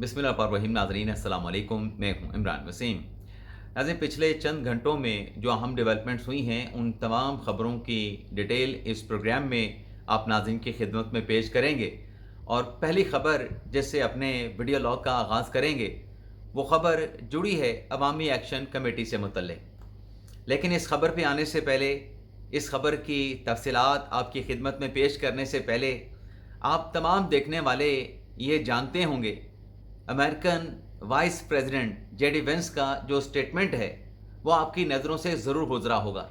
बिस्मिल्लाहिर्रहमानिर्रहीम। नाज़रीन अस्सलाम वालेकुम, मैं हूं इमरान वसीम। नाज़रीन, पिछले चंद घंटों में जो अहम डेवलपमेंट्स हुई हैं उन तमाम ख़बरों की डिटेल इस प्रोग्राम में आप नाज़रीन की खिदमत में पेश करेंगे। और पहली ख़बर जिससे अपने वीडियो लॉग का आगाज़ करेंगे वो ख़बर जुड़ी है अवामी एक्शन कमेटी से मुतल्लिक़। लेकिन इस ख़बर पे आने से पहले, इस ख़बर की तफ़सीलात आपकी खिदमत में पेश करने से पहले आप तमाम देखने वाले ये जानते होंगे American vice president JD Vance का जो स्टेटमेंट है वो आपकी नज़रों से ज़रूर गुजरा होगा,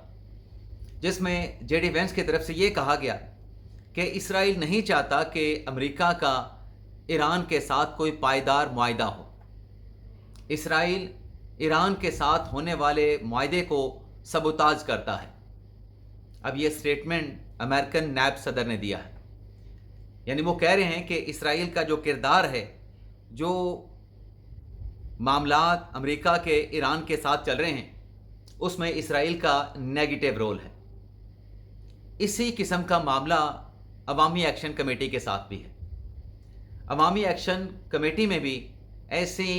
जिसमें जेडी वेंस की तरफ से ये कहा गया कि इसराइल नहीं चाहता कि अमेरिका का ईरान के साथ कोई पायदार मुआहदा हो। इसराइल ईरान के साथ होने वाले मुआहदे को सबूताज करता है। अब ये स्टेटमेंट अमेरिकन नायब सदर ने दिया है, यानी वो कह रहे हैं कि इसराइल का जो किरदार है, जो मामलात अमेरिका के ईरान के साथ चल रहे हैं उसमें इसराइल का नेगेटिव रोल है। इसी किस्म का मामला अवामी एक्शन कमेटी के साथ भी है। अवामी एक्शन कमेटी में भी ऐसी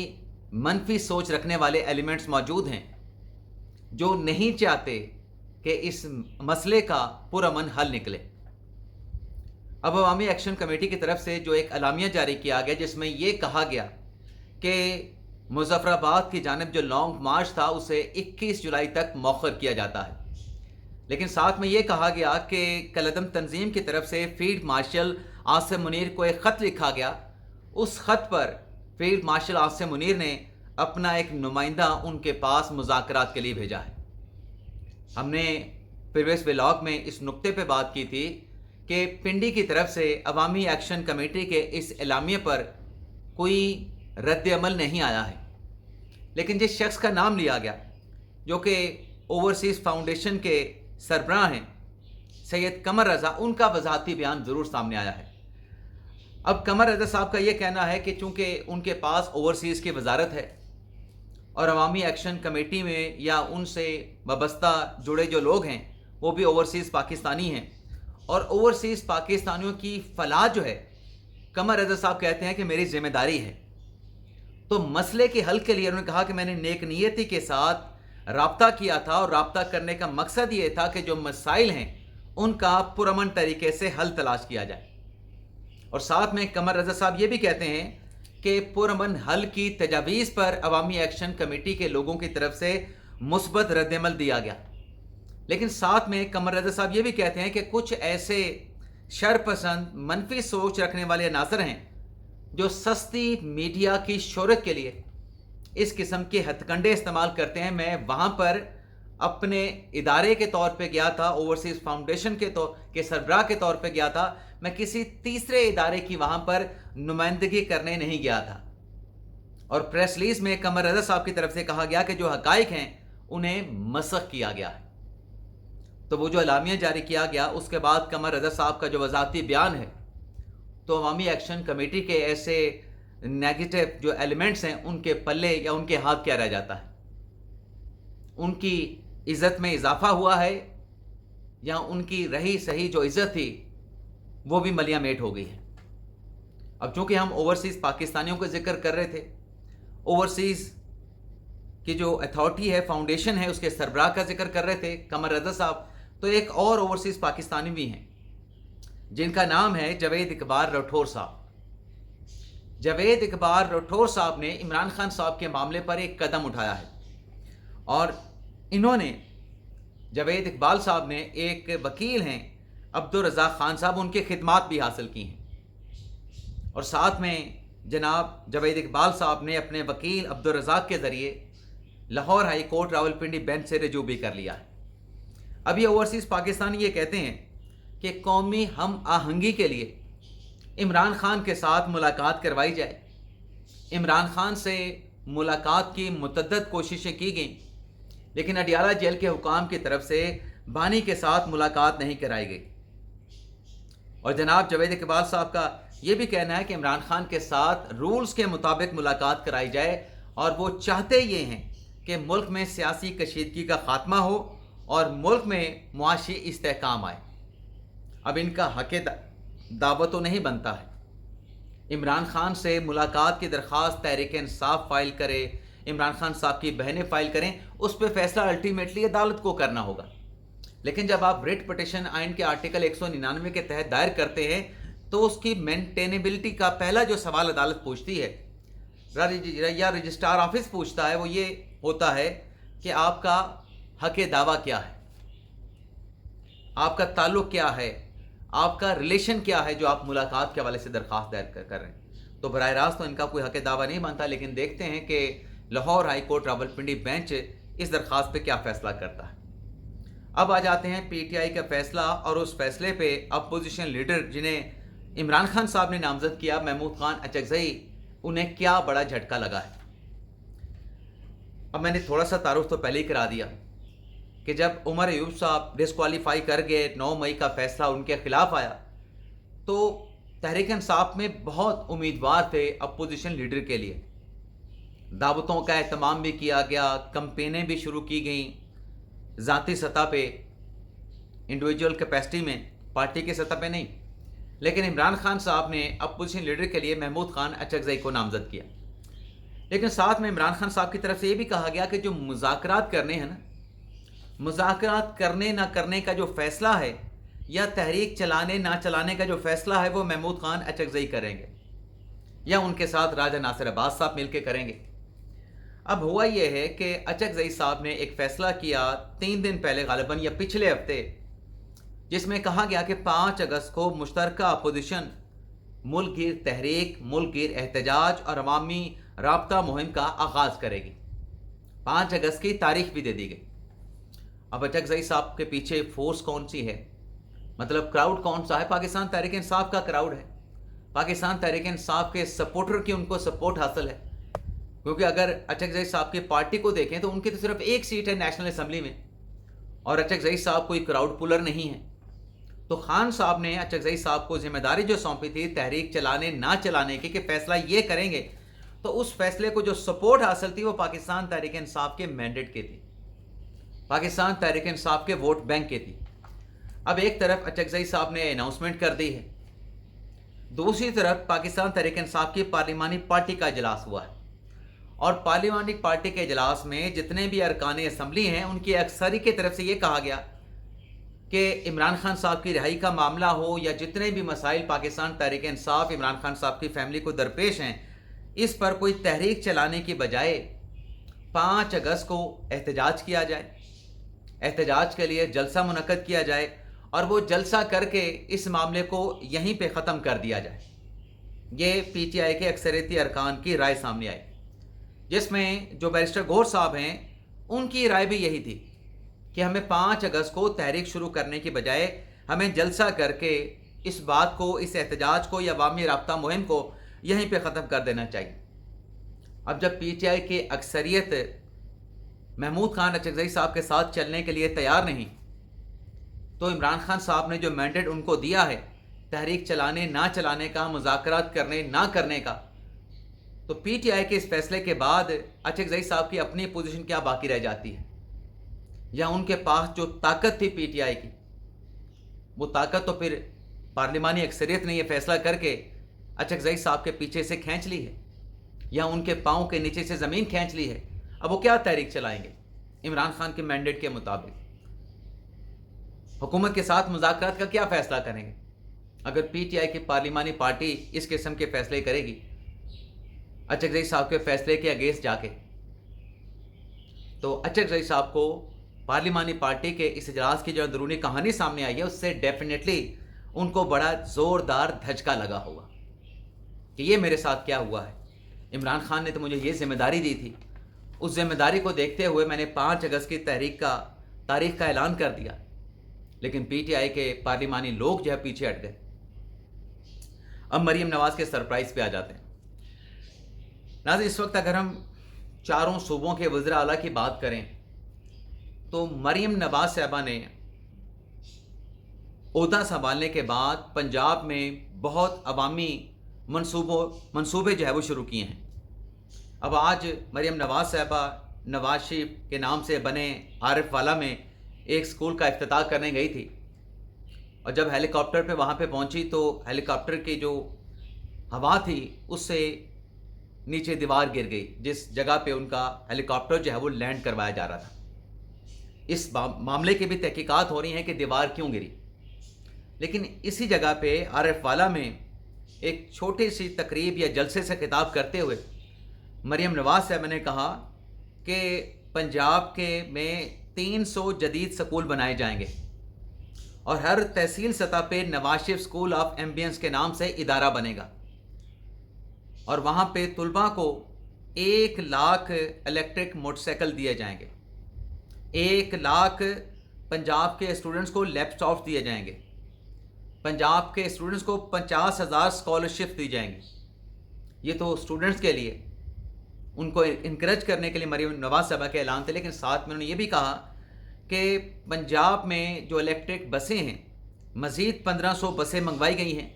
मनफी सोच रखने वाले एलिमेंट्स मौजूद हैं जो नहीं चाहते कि इस मसले का पुरअमन हल निकले। अब अवामी एक्शन कमेटी की तरफ से जो एक अलामिया जारी किया गया जिसमें यह कहा गया कि मुज़फ़्फ़राबाद की जानिब जो लॉन्ग मार्च था उसे 21 जुलाई तक मौखर किया जाता है। लेकिन साथ में ये कहा गया कि कलदम तंजीम की तरफ से फील्ड मार्शल आसिम मुनीर को एक ख़त लिखा गया। उस ख़त पर फील्ड मार्शल आसिम मुनीर ने अपना एक नुमाइंदा उनके पास मुज़ाकरात के लिए भेजा है। हमने प्रीवियस व्लॉग में इस नुक्ते पे बात की थी कि पिंडी की तरफ से अवामी एक्शन कमेटी के इस एलामिया पर कोई रद्द अमल नहीं आया है। लेकिन जिस शख्स का नाम लिया गया जो कि ओवरसीज़ फाउंडेशन के सरबराह हैं सैयद कमर रज़ा, उनका वजाहती बयान ज़रूर सामने आया है। अब कमर रज़ा साहब का ये कहना है कि चूँकि उनके पास ओवरसीज़ की वजारत है और अवामी एक्शन कमेटी में या उनसे वाबस्ता जुड़े जो लोग हैं वो भी ओवरसीज़ पाकिस्तानी हैं और ओवरसीज़ पाकिस्तानियों की फलाह जो है कमर रज़ा साहब कहते हैं कि मेरी जिम्मेदारी है। तो मसले के हल के लिए उन्होंने कहा कि मैंने नेक नीयती के साथ राब्ता किया था और राब्ता करने का मकसद ये था कि जो मसाइल हैं उनका पुरअमन तरीके से हल तलाश किया जाए। और साथ में कमर रज़ा साहब ये भी कहते हैं कि पुरअमन हल की तजावीज़ पर अवामी एक्शन कमेटी के लोगों की तरफ से मुस्बत रद्दअमल दिया गया। लेकिन साथ में कमर रज़ा साहब ये भी कहते हैं कि कुछ ऐसे शरपसंद मनफी सोच रखने वाले अनासर हैं जो सस्ती मीडिया की शोहरत के लिए इस किस्म के हथकंडे इस्तेमाल करते हैं। मैं वहाँ पर अपने इदारे के तौर पे गया था, ओवरसीज़ फाउंडेशन के सरबराह के तौर पे गया था, मैं किसी तीसरे इदारे की वहाँ पर नुमाइंदगी करने नहीं गया था। और प्रेस रिलीज में कमर रज़ा साहब की तरफ से कहा गया कि जो हकाइक हैं उन्हें मसख किया गया है। तो वो जो अलामिया जारी किया गया उसके बाद कमर रज़ा साहब का जो वजाहती बयान है, तो अवामी एक्शन कमेटी के ऐसे नेगेटिव जो एलिमेंट्स हैं उनके पल्ले या उनके हाथ क्या रह जाता है? उनकी इज़्ज़त में इजाफा हुआ है या उनकी रही सही जो इज़्ज़त थी वो भी मलिया मेट हो गई है। अब चूंकि हम ओवरसीज़ पाकिस्तानियों का जिक्र कर रहे थे, ओवरसीज़ की जो अथॉरिटी है, फाउंडेशन है, उसके सरबराह का जिक्र कर रहे थे कमर रज़ा साहब, तो एक और ओवरसीज़ पाकिस्तानी भी हैं जिनका नाम है जावेद इकबाल राठौर साहब। जावेद इकबाल राठौर साहब ने इमरान खान साहब के मामले पर एक कदम उठाया है और इन्होंने, जावेद इकबाल साहब ने, एक वकील हैं अब्दुल रज़ाक खान साहब, उनकी खिदमात भी हासिल की हैं। और साथ में जनाब जावेद इकबाल साहब ने अपने वकील अब्दुल रज़ाक के ज़रिए Lahore high court Rawalpindi bench से रजू भी कर लिया है। अब ये ओवरसीज़ पाकिस्तानी ये कहते हैं कि कौमी हम आहंगी के लिए इमरान खान के साथ मुलाकात करवाई जाए। इमरान खान से मुलाकात की मुतअद्दिद कोशिशें की गईं, लेकिन अडियाला जेल के हुकाम की तरफ से बानी के साथ मुलाकात नहीं कराई गई। और जनाब जावेद इकबाल साहब का ये भी कहना है कि इमरान खान के साथ रूल्स के मुताबिक मुलाकात कराई जाए और वो चाहते ये हैं कि मुल्क में सियासी कशीदगी का खात्मा हो और मुल्क में मुआशी इस्तेहकाम आए। अब इनका हक़ दावत तो नहीं बनता है عمران خان سے ملاقات کی درخواست تحریک انصاف فائل کرے، عمران خان صاحب کی بہنیں فائل کریں، اس پہ فیصلہ الٹیمیٹلی عدالت کو کرنا ہوگا۔ لیکن جب آپ ریٹ پٹیشن آئین کے آرٹیکل 199 کے تحت دائر کرتے ہیں تو اس کی مینٹینیبلٹی کا پہلا جو سوال عدالت پوچھتی ہے یا رجسٹرار آفس پوچھتا ہے وہ یہ ہوتا ہے کہ آپ کا حق دعویٰ کیا ہے، آپ کا تعلق کیا ہے، آپ کا ریلیشن کیا ہے جو آپ ملاقات کے حوالے سے درخواست دائر کر رہے ہیں۔ تو براہ راست تو ان کا کوئی حق دعویٰ نہیں بنتا، لیکن دیکھتے ہیں کہ Lahore high court Rawalpindi bench اس درخواست پہ کیا فیصلہ کرتا ہے۔ اب آ جاتے ہیں پی ٹی آئی کا فیصلہ، اور اس فیصلے پہ اپوزیشن لیڈر جنہیں عمران خان صاحب نے نامزد کیا، محمود خان اچکزئی، انہیں کیا بڑا جھٹکا لگا ہے۔ اب میں نے تھوڑا سا تعارف تو پہلے ہی کرا دیا کہ جب عمر ایوب صاحب ڈسکوالیفائی کر گئے، 9 مئی کا فیصلہ ان کے خلاف آیا، تو تحریک انصاف میں بہت امیدوار تھے اپوزیشن لیڈر کے لیے۔ دعوتوں کا اہتمام بھی کیا گیا، کمپینیں بھی شروع کی گئیں، ذاتی سطح پہ، انڈیویجول کیپیسٹی میں، پارٹی کی سطح پہ نہیں۔ لیکن عمران خان صاحب نے اپوزیشن لیڈر کے لیے محمود خان اچکزئی کو نامزد کیا، لیکن ساتھ میں عمران خان صاحب کی طرف سے یہ بھی کہا گیا کہ جو مذاکرات کرنے ہیں نا، مذاکرات کرنے نہ کرنے کا جو فیصلہ ہے یا تحریک چلانے نہ چلانے کا جو فیصلہ ہے وہ محمود خان اچکزئی کریں گے یا ان کے ساتھ راجہ ناصر عباس صاحب مل کے کریں گے۔ اب ہوا یہ ہے کہ اچکزئی صاحب نے ایک فیصلہ کیا 3 دن پہلے غالباً یا پچھلے ہفتے، جس میں کہا گیا کہ 5 اگست کو مشترکہ اپوزیشن ملک گیر تحریک، ملک گیر احتجاج اور عوامی رابطہ مہم کا آغاز کرے گی۔ 5 اگست کی تاریخ بھی دے دی گئی۔ اب اچکزئی صاحب کے پیچھے فورس کون سی ہے، مطلب کراؤڈ کون سا ہے؟ پاکستان تحریک انصاف کا کراؤڈ ہے، پاکستان تحریک انصاف کے سپورٹر کی ان کو سپورٹ حاصل ہے، کیونکہ اگر اچکزئی صاحب کی پارٹی کو دیکھیں تو ان کی تو صرف ایک سیٹ ہے نیشنل اسمبلی میں، اور اچکزئی صاحب کوئی کراؤڈ پولر نہیں ہے۔ تو خان صاحب نے اچکزئی صاحب کو ذمہ داری جو سونپی تھی تحریک چلانے نہ چلانے کی، کہ فیصلہ یہ کریں گے، تو اس فیصلے کو جو سپورٹ حاصل تھی وہ پاکستان تحریک انصاف کے مینڈیٹ کی تھی، پاکستان تحریک انصاف کے ووٹ بینک کی تھی۔ اب ایک طرف اچکزئی صاحب نے اناؤنسمنٹ کر دی ہے، دوسری طرف پاکستان تحریک انصاف کی پارلیمانی پارٹی کا اجلاس ہوا ہے، اور پارلیمانی پارٹی کے اجلاس میں جتنے بھی ارکان اسمبلی ہیں ان کی اکثریت کی طرف سے یہ کہا گیا کہ عمران خان صاحب کی رہائی کا معاملہ ہو یا جتنے بھی مسائل پاکستان تحریک انصاف عمران خان صاحب کی فیملی کو درپیش ہیں، اس پر کوئی تحریک چلانے کی بجائے 5 اگست کو احتجاج کیا جائے، احتجاج کے لیے جلسہ منعقد کیا جائے، اور وہ جلسہ کر کے اس معاملے کو یہیں پہ ختم کر دیا جائے۔ یہ پی ٹی آئی کے اکثریتی ارکان کی رائے سامنے آئی، جس میں جو بیرسٹر گور صاحب ہیں ان کی رائے بھی یہی تھی کہ ہمیں 5 اگست کو تحریک شروع کرنے کی بجائے ہمیں جلسہ کر کے اس بات کو، اس احتجاج کو یا عوامی رابطہ مہم کو یہیں پہ ختم کر دینا چاہیے۔ اب جب پی ٹی آئی کی اکثریت محمود خان اچکزئی صاحب کے ساتھ چلنے کے لیے تیار نہیں، تو عمران خان صاحب نے جو مینڈیٹ ان کو دیا ہے تحریک چلانے نہ چلانے کا، مذاکرات کرنے نہ کرنے کا، تو پی ٹی آئی کے اس فیصلے کے بعد اچکزئی صاحب کی اپنی پوزیشن کیا باقی رہ جاتی ہے؟ یا ان کے پاس جو طاقت تھی پی ٹی آئی کی، وہ طاقت تو پھر پارلیمانی اکثریت نے یہ فیصلہ کر کے اچکزئی صاحب کے پیچھے سے کھینچ لی ہے، یا ان کے پاؤں کے نیچے سے زمین کھینچ لی ہے۔ اب وہ کیا تحریک چلائیں گے عمران خان کے مینڈیٹ کے مطابق؟ حکومت کے ساتھ مذاکرات کا کیا فیصلہ کریں گے؟ اگر پی ٹی آئی کی پارلیمانی پارٹی اس قسم کے فیصلے کرے گی اچکزئی صاحب کے فیصلے کے اگینسٹ جا کے، تو اچکزئی صاحب کو پارلیمانی پارٹی کے اس اجلاس کی جو اندرونی کہانی سامنے آئی ہے اس سے ڈیفینیٹلی ان کو بڑا زوردار دھچکا لگا ہوگا کہ یہ میرے ساتھ کیا ہوا ہے۔ عمران خان نے تو مجھے یہ ذمہ داری دی تھی، اس ذمہ داری کو دیکھتے ہوئے میں نے 5 اگست کی تاریخ کا اعلان کر دیا، لیکن پی ٹی آئی کے پارلیمانی لوگ جو ہے پیچھے ہٹ گئے۔ اب مریم نواز کے سرپرائز پہ آ جاتے ہیں۔ ناظرین، اس وقت اگر ہم 4 صوبوں کے وزراء اعلیٰ کی بات کریں تو مریم نواز صاحبہ نے عہدہ سنبھالنے کے بعد پنجاب میں بہت عوامی منصوبے جو ہے وہ شروع کیے ہیں۔ اب آج مریم نواز صاحبہ نواز شریف کے نام سے بنے عارف والا میں ایک سکول کا افتتاح کرنے گئی تھی، اور جب ہیلی کاپٹر پہ وہاں پہ پہنچی تو ہیلی کاپٹر کی جو हवा थी उससे नीचे दीवार गिर गई जिस जगह पे उनका हेलीकॉप्टर जो है वो लैंड करवाया जा रहा था। इस मामले की भी तहकीकात हो रही हैं कि दीवार क्यों गिरी। लेकिन इसी जगह पे आरएफ वाला में एक छोटी सी तकरीब या जलसे से खिताब करते हुए मरियम नवाज साहब ने कहा कि पंजाब के में 300 जदीद स्कूल बनाए जाएंगे और हर तहसील सतह पे Nawaz Sharif school of ambience के नाम से इदारा बनेगा और वहाँ पे तुलबा को 1 लाख इलेक्ट्रिक मोटरसाइकिल दिए जाएंगे, 1 लाख पंजाब के स्टूडेंट्स को लैपटॉप दिए जाएंगे, पंजाब के स्टूडेंट्स को 50,000 स्कॉलरशिप दी जाएंगी। ये तो स्टूडेंट्स के लिए, उनको इनकरेज करने के लिए मरियम नवाज साहबा के ऐलान थे। लेकिन साथ में उन्होंने ये भी कहा कि पंजाब में जो इलेक्ट्रिक बसें हैं मज़ीद 1500 बसें मंगवाई गई हैं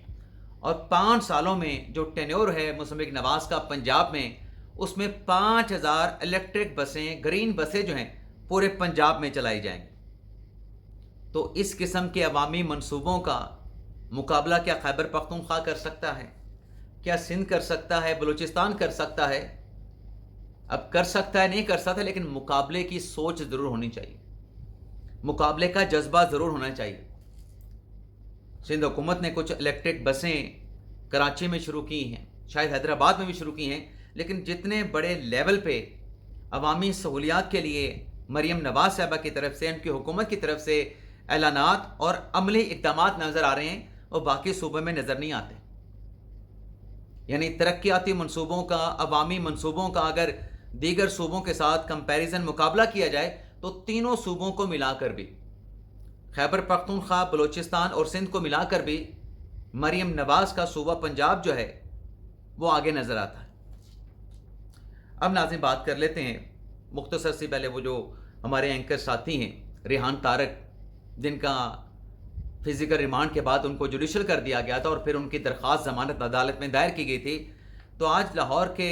और 5 सालों में जो टेन्योर है मुस्तफा नवाज का पंजाब में, उसमें 5000 इलेक्ट्रिक बसें, ग्रीन बसें जो हैं पूरे पंजाब में चलाई जाएंगी। तो इस किस्म के अवामी मंसूबों का मुकाबला क्या खैबर पख्तूनख्वा कर सकता है? क्या सिंध कर सकता है? बलूचिस्तान कर सकता है? अब कर सकता है, नहीं कर सकता, लेकिन मुकाबले की सोच ज़रूर होनी चाहिए, मुकाबले का जज्बा ज़रूर होना चाहिए। सिंध हुकूमत ने कुछ इलेक्ट्रिक बसें कराची में शुरू की हैं, शायद हैदराबाद में भी शुरू की हैं, लेकिन जितने बड़े लेवल पे अवामी सहूलियात के लिए मरियम नवाज साहबा की तरफ से, उनकी हुकूमत की तरफ से ऐलानात और अमली इक़दामात नज़र आ रहे हैं, वो बाकी सूबों में नज़र नहीं आते। यानी तरक्याती मंसूबों का, अवामी मंसूबों का अगर दीगर सूबों के साथ कंपैरिजन, मुकाबला किया जाए तो तीनों सूबों को मिलाकर भी, खैबर पख्तूनख्वा, बलूचिस्तान और सिंध को मिलाकर भी मरियम नवाज का सूबा पंजाब जो है वो आगे नज़र आता है। अब नाज़रीन बात कर लेते हैं मुख्तसर सी पहले वो जो हमारे एंकर साथी हैं रेहान तारक, जिनका फिजिकल रिमांड के बाद उनको जुडिशल कर दिया गया था और फिर उनकी दरख्वास्त ज़मानत अदालत में दायर की गई थी। तो आज लाहौर के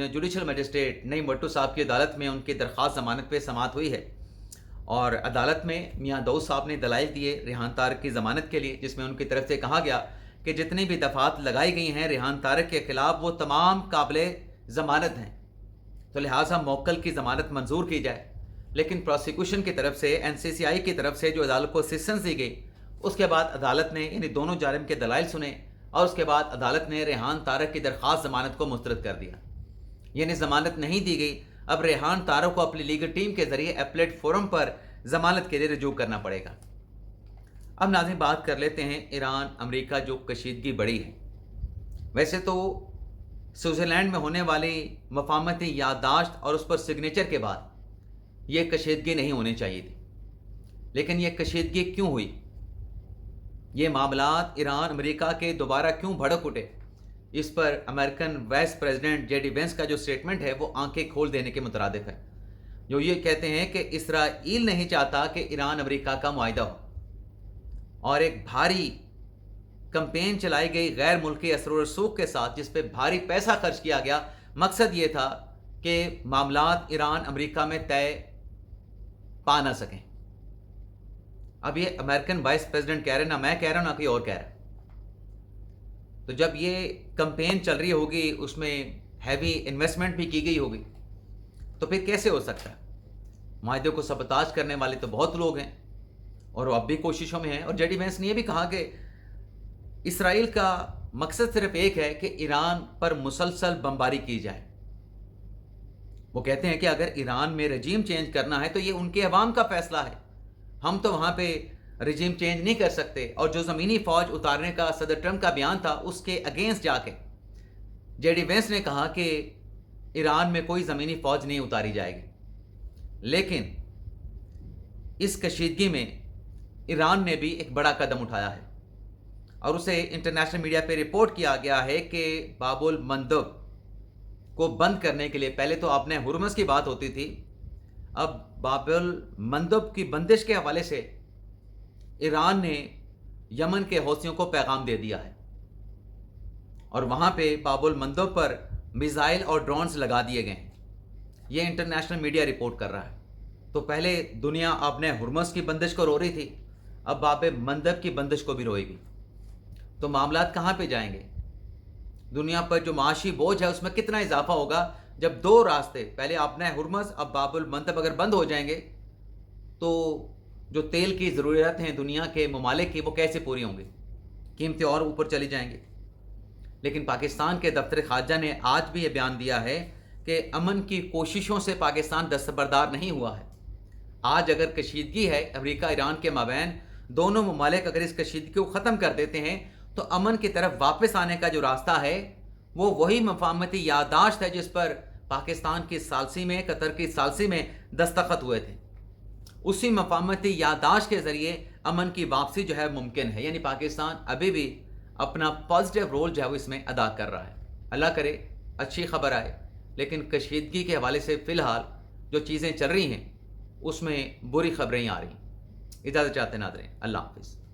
जुडिशल मजिस्ट्रेट नईम भट्टू साहब की अदालत में उनकी दरख्वास्त ज़मानत पे समाअत हुई है और अदालत में मियां दाऊद साहब ने दलाइल दिए रेहान तारक की ज़मानत के लिए, जिसमें उनकी तरफ से कहा गया कि जितनी भी दफ़ात लगाई गई हैं रेहान तारक के ख़िलाफ़ वो तमाम काबिल ज़मानत हैं, तो लिहाजा मौक्कल की ज़मानत मंजूर की जाए। लेकिन प्रोसिक्यूशन की तरफ से, NCCI की तरफ से जो अदालत को असिस्टेंस दी गई, उसके बाद अदालत ने इन दोनों जानिब के दलाइल सुने और उसके बाद अदालत ने रेहान तारक की दरख्वास्त ज़मानत को मुस्तरद कर दिया। यानी ज़मानत नहीं दी गई, अब रेहान तारक को अपनी लीगल टीम के ज़रिए एपलेट फोरम पर ज़मानत के लिए रजू करना पड़ेगा। अब नाज़रीन बात कर लेते हैं ईरान अमेरिका जो कशीदगी बढ़ी है। वैसे तो स्विट्ज़रलैंड में होने वाली मफाहमती याददाश्त और उस पर सिग्नेचर के बाद ये कशीदगी नहीं होनी चाहिए थी, लेकिन ये कशीदगी क्यों हुई? ये मामलात ईरान अमेरिका के दोबारा क्यों भड़क उठे? इस पर American vice president JD Vance का जो स्टेटमेंट है वो आंखें खोल देने के मुतरादिफ है, जो ये कहते हैं कि इसराइल नहीं चाहता कि ईरान अमेरिका का मुआहिदा हो और एक भारी कंपेन चलाई गई गैर मुल्की असर व रसूख के साथ, जिस पे भारी पैसा खर्च किया गया। मकसद ये था कि मामलात ईरान अमेरिका में तय पा ना सकें। अब ये अमेरिकन वाइस प्रेसिडेंट कह रहे, ना मैं कह रहा हूं ना कोई और कह रहा है। तो जब ये कंपेन चल रही होगी, उसमें हैवी इन्वेस्टमेंट भी की गई होगी, तो फिर कैसे हो सकता है? मुआहिदे को सबताज करने वाले तो बहुत लोग हैं और वो अब भी कोशिशों में हैं। और JD वेंस ने यह भी कहा कि इसराइल का मकसद सिर्फ एक है कि ईरान पर मुसलसल बमबारी की जाए। वो कहते हैं कि अगर ईरान में रजीम चेंज करना है तो ये उनके अवाम का फैसला है, हम तो वहाँ पे रजीम चेंज नहीं कर सकते। और जो ज़मीनी फ़ौज उतारने का सदर ट्रंप का बयान था, उसके अगेंस्ट जाके JD वेंस ने कहा कि ईरान में कोई ज़मीनी फ़ौज नहीं उतारी जाएगी। लेकिन इस कशीदगी में ईरान ने भी एक बड़ा कदम उठाया है और उसे इंटरनेशनल मीडिया पे रिपोर्ट किया गया है कि बाबुल मंदब को बंद करने के लिए, पहले तो आपने हुरमस की बात होती थी, अब बाबुल मंदब की बंदिश के हवाले से ईरान ने यमन के हौसियों को पैगाम दे दिया है और वहाँ पे बाबुल मंदब पर मिसाइल और ड्रोन्स लगा दिए गए हैं। ये इंटरनेशनल मीडिया रिपोर्ट कर रहा है। तो पहले दुनिया आपने हुरमस की बंदिश को रो रही थी, अब बाब मंदब की बंदिश को भी रोएगी। तो मामलात कहाँ पे जाएंगे? दुनिया पर जो माशी बोझ है उसमें कितना इजाफा होगा जब दो रास्ते, पहले अपना हुर्मस अब बाबुल मंतब अगर बंद हो जाएंगे तो जो तेल की ज़रूरत हैं दुनिया के ममालिक की वो कैसे पूरी होंगी, कीमतें और ऊपर चली जाएंगी। लेकिन पाकिस्तान के दफ्तर खारजा ने आज भी ये बयान दिया है कि अमन की कोशिशों से पाकिस्तान दस्तबरदार नहीं हुआ है। आज अगर कशीदगी है अमेरिका ईरान के माबैन, दोनों ममालिक अगर इस कशीदगी को ख़त्म कर देते हैं तो अमन की तरफ वापस आने का जो रास्ता है वो वही मफाहमती याददाश्त है जिस पर पाकिस्तान की सालसी में, कतर की सालसी में दस्तखत हुए थे। उसी मफाहमती याददाश्त के ज़रिए अमन की वापसी जो है मुमकिन है। यानी पाकिस्तान अभी भी अपना पॉजिटिव रोल जो है वो इसमें अदा कर रहा है। अल्लाह करे अच्छी खबर आए, लेकिन कशीदगी के हवाले से फ़िलहाल जो चीज़ें चल रही हैं उसमें बुरी खबरें ही आ रही हैं। इजाज़त चाहते नाज़रीन, अल्लाह हाफ़िज़।